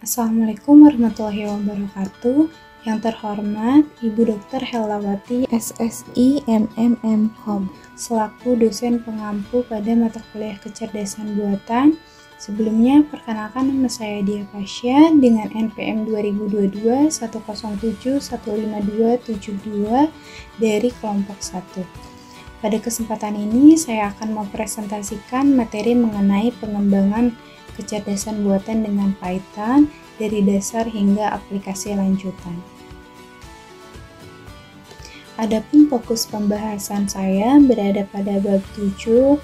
Assalamualaikum warahmatullahi wabarakatuh. Yang terhormat Ibu Dr. Helawati SSI MMM.Com selaku dosen pengampu pada mata kuliah kecerdasan buatan. Sebelumnya, perkenalkan nama saya Dia Pasha dengan NPM 2022 107 15272 dari kelompok 1. Pada kesempatan ini, saya akan mempresentasikan materi mengenai pengembangan kecerdasan buatan dengan Python dari dasar hingga aplikasi lanjutan. Adapun fokus pembahasan saya berada pada bab 7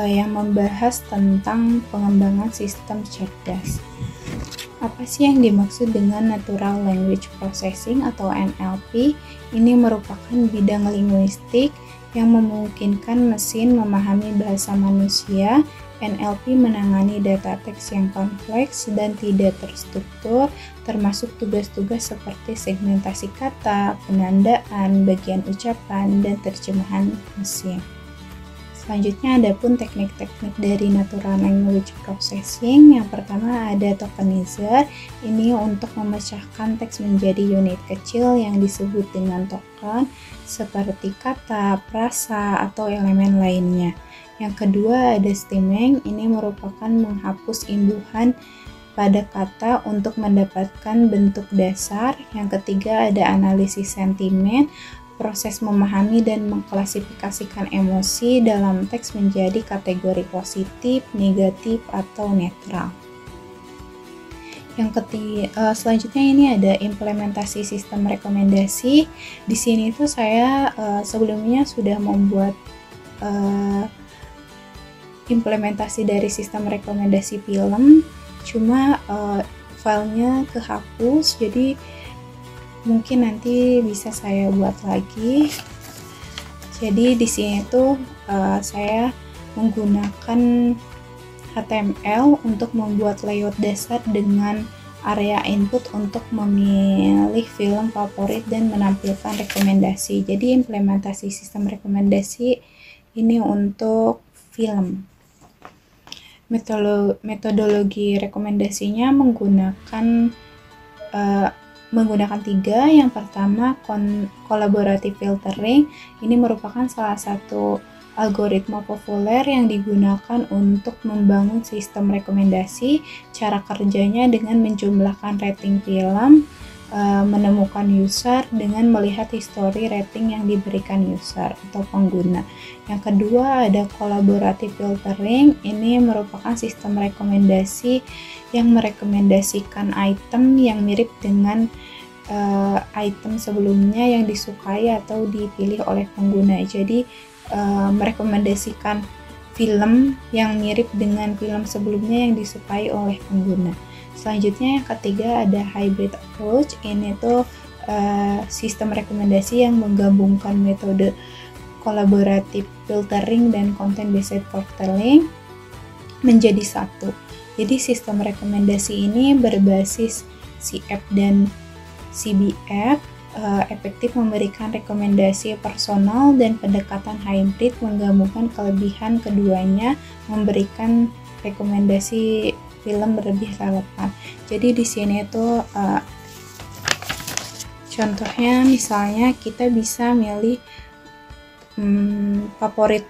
yang membahas tentang pengembangan sistem cerdas. Apa sih yang dimaksud dengan Natural Language Processing atau NLP? Ini merupakan bidang linguistik yang memungkinkan mesin memahami bahasa manusia. NLP menangani data teks yang kompleks dan tidak terstruktur, termasuk tugas-tugas seperti segmentasi kata, penandaan, bagian ucapan, dan terjemahan mesin. Selanjutnya adapun teknik-teknik dari Natural Language Processing. Yang pertama ada tokenizer. Ini untuk memecahkan teks menjadi unit kecil yang disebut dengan token, seperti kata, frasa, atau elemen lainnya. Yang kedua ada stemming. Ini merupakan menghapus imbuhan pada kata untuk mendapatkan bentuk dasar. Yang ketiga ada analisis sentimen, proses memahami dan mengklasifikasikan emosi dalam teks menjadi kategori positif, negatif, atau netral. Yang ketiga, selanjutnya ini ada implementasi sistem rekomendasi. Di sini tuh saya sebelumnya sudah membuat implementasi dari sistem rekomendasi film, cuma filenya kehapus, jadi mungkin nanti bisa saya buat lagi. Jadi di sini tuh saya menggunakan HTML untuk membuat layout dasar dengan area input untuk memilih film favorit dan menampilkan rekomendasi. Jadi implementasi sistem rekomendasi ini untuk film. Metodologi rekomendasinya menggunakan 3. Yang pertama, collaborative filtering. Ini merupakan salah satu algoritma populer yang digunakan untuk membangun sistem rekomendasi. Cara kerjanya dengan menjumlahkan rating film, menemukan user dengan melihat histori rating yang diberikan user atau pengguna. Yang kedua ada collaborative filtering. Ini merupakan sistem rekomendasi yang merekomendasikan item yang mirip dengan item sebelumnya yang disukai atau dipilih oleh pengguna. Jadi merekomendasikan film yang mirip dengan film sebelumnya yang disukai oleh pengguna. Selanjutnya yang ketiga ada hybrid approach. Ini tuh sistem rekomendasi yang menggabungkan metode collaborative filtering dan content based filtering menjadi satu. Jadi sistem rekomendasi ini berbasis CF dan CBF, efektif memberikan rekomendasi personal dan pendekatan hybrid menggabungkan kelebihan keduanya, memberikan rekomendasi film lebih relevan. Jadi di sini tuh contohnya misalnya kita bisa milih favorit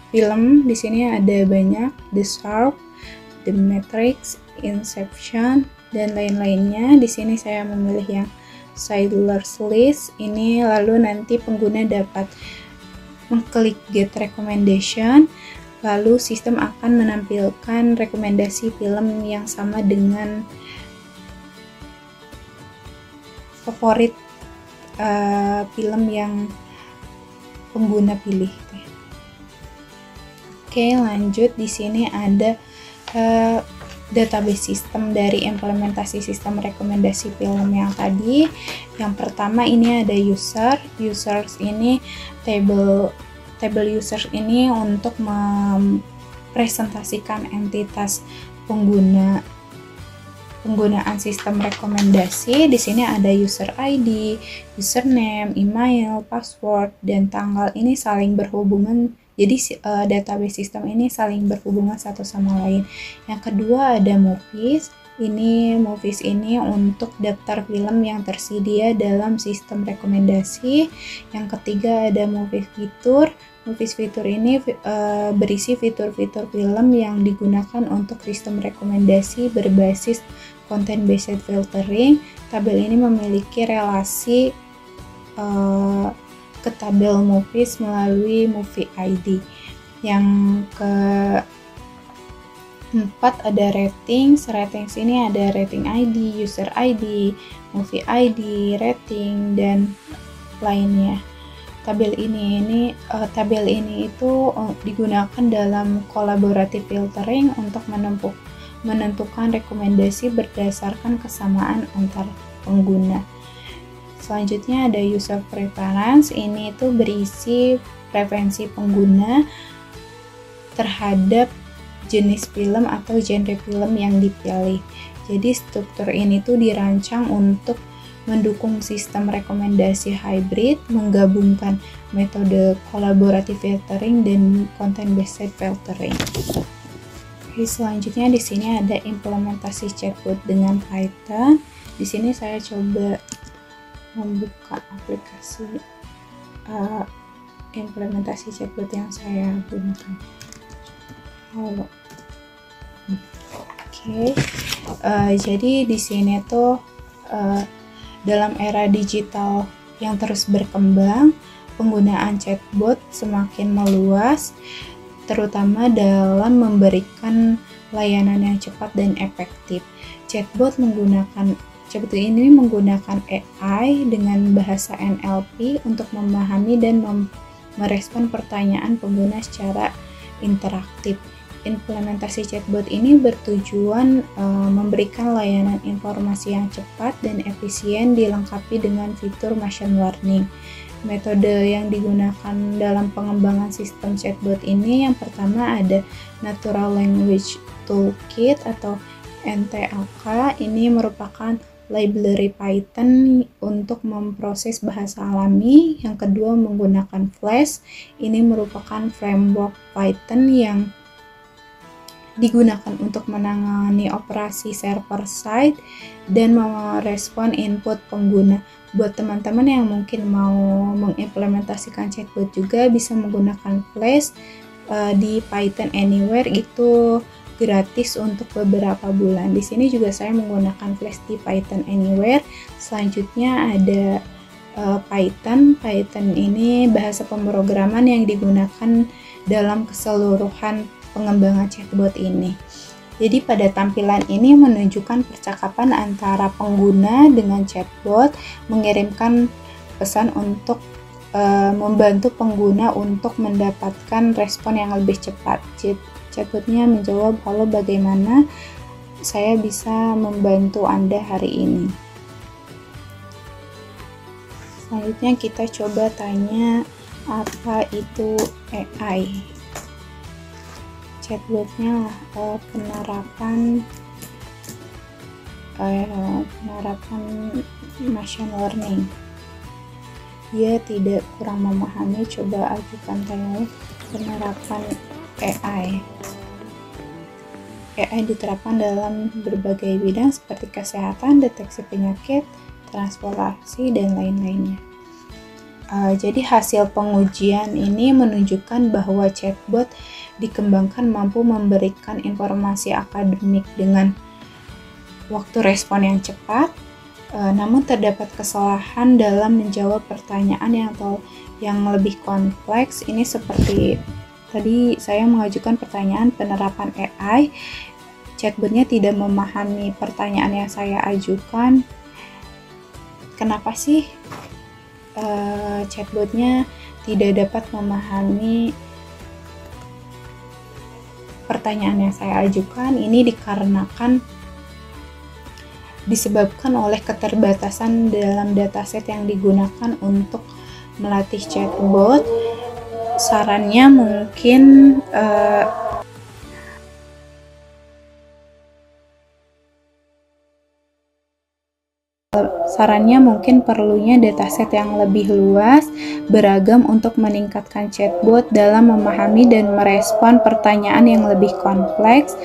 film. Di sini ada banyak, The Shark, The Matrix, Inception, dan lain-lainnya. Di sini saya memilih yang Schindler's List ini, lalu nanti pengguna dapat mengklik Get Recommendation, lalu sistem akan menampilkan rekomendasi film yang sama dengan favorit film yang pengguna pilih. Oke, lanjut. Di sini ada database sistem dari implementasi sistem rekomendasi film yang tadi. Yang pertama ini ada users ini table users ini untuk mempresentasikan entitas penggunaan sistem rekomendasi. Di sini ada user ID, username, email, password, dan tanggal. Ini saling berhubungan. Jadi database sistem ini saling berhubungan satu sama lain. Yang kedua ada movies. Ini Movies ini untuk daftar film yang tersedia dalam sistem rekomendasi. Yang ketiga ada Movies Fitur. Movies Fitur ini berisi fitur-fitur film yang digunakan untuk sistem rekomendasi berbasis content based filtering. Tabel ini memiliki relasi ke tabel Movies melalui Movie ID. Yang keempat ada ratings. Ratings ini ada rating ID, user ID, movie ID, rating, dan lainnya. Tabel ini itu digunakan dalam collaborative filtering untuk menentukan rekomendasi berdasarkan kesamaan antar pengguna. Selanjutnya ada user preference. Ini itu berisi preferensi pengguna terhadap jenis film atau genre film yang dipilih. Jadi struktur ini tuh dirancang untuk mendukung sistem rekomendasi hybrid, menggabungkan metode collaborative filtering dan content based filtering. Oke, selanjutnya di sini ada implementasi chatbot dengan Python. Di sini saya coba membuka aplikasi implementasi chatbot yang saya gunakan. Oke. Jadi di sini tuh dalam era digital yang terus berkembang, penggunaan chatbot semakin meluas, terutama dalam memberikan layanan yang cepat dan efektif. Chatbot ini menggunakan AI dengan bahasa NLP untuk memahami dan merespon pertanyaan pengguna secara interaktif. Implementasi chatbot ini bertujuan memberikan layanan informasi yang cepat dan efisien dilengkapi dengan fitur machine learning. Metode yang digunakan dalam pengembangan sistem chatbot ini yang pertama ada Natural Language Toolkit atau NTLK. Ini merupakan library Python untuk memproses bahasa alami. Yang kedua menggunakan Flash. Ini merupakan framework Python yang digunakan untuk menangani operasi server side dan merespon input pengguna. Buat teman-teman yang mungkin mau mengimplementasikan chatbot juga bisa menggunakan Flash di Python Anywhere, itu gratis untuk beberapa bulan. Di sini juga saya menggunakan Flash di Python Anywhere. Selanjutnya ada Python. Python ini bahasa pemrograman yang digunakan dalam keseluruhan pengembangan chatbot ini. Jadi pada tampilan ini menunjukkan percakapan antara pengguna dengan chatbot, mengirimkan pesan untuk membantu pengguna untuk mendapatkan respon yang lebih cepat. Chatbotnya menjawab, "Halo, bagaimana saya bisa membantu Anda hari ini?" Selanjutnya kita coba tanya apa itu AI. Chatbotnya penerapan machine learning. Dia tidak kurang memahami, coba ajukan tanya penerapan AI. AI diterapkan dalam berbagai bidang seperti kesehatan, deteksi penyakit, transportasi, dan lain-lainnya. Jadi hasil pengujian ini menunjukkan bahwa chatbot dikembangkan mampu memberikan informasi akademik dengan waktu respon yang cepat, namun terdapat kesalahan dalam menjawab pertanyaan yang lebih kompleks. Ini seperti tadi saya mengajukan pertanyaan penerapan AI, chatbotnya tidak memahami pertanyaan yang saya ajukan. Kenapa sih chatbotnya tidak dapat memahami pertanyaan yang saya ajukan? Ini disebabkan oleh keterbatasan dalam dataset yang digunakan untuk melatih chatbot. Sarannya mungkin perlunya dataset yang lebih luas, beragam untuk meningkatkan chatbot dalam memahami dan merespon pertanyaan yang lebih kompleks.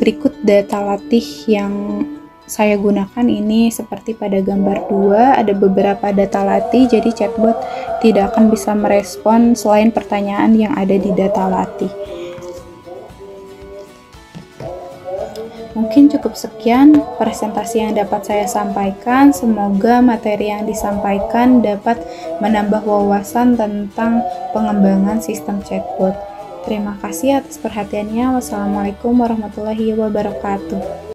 Berikut data latih yang saya gunakan ini seperti pada gambar 2, ada beberapa data latih, jadi chatbot tidak akan bisa merespon selain pertanyaan yang ada di data latih. Mungkin cukup sekian presentasi yang dapat saya sampaikan. Semoga materi yang disampaikan dapat menambah wawasan tentang pengembangan sistem chatbot. Terima kasih atas perhatiannya. Wassalamualaikum warahmatullahi wabarakatuh.